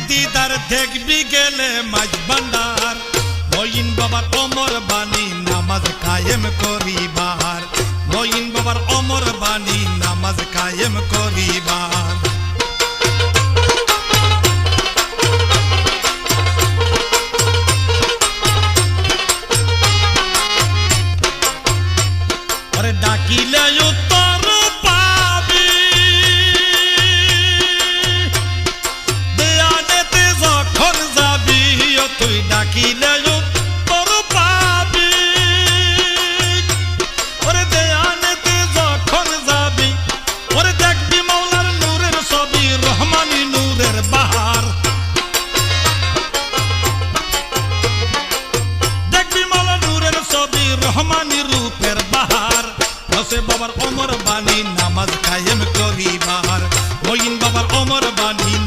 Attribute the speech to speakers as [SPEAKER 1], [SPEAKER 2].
[SPEAKER 1] দিদার দেখবি গেলে মাঝ ভান্ডার মঈন বাবার অমর বাণী নামাজ কায়েম করিবার মঈন বাবার অমর বাণী নামাজ কায়েম করিবার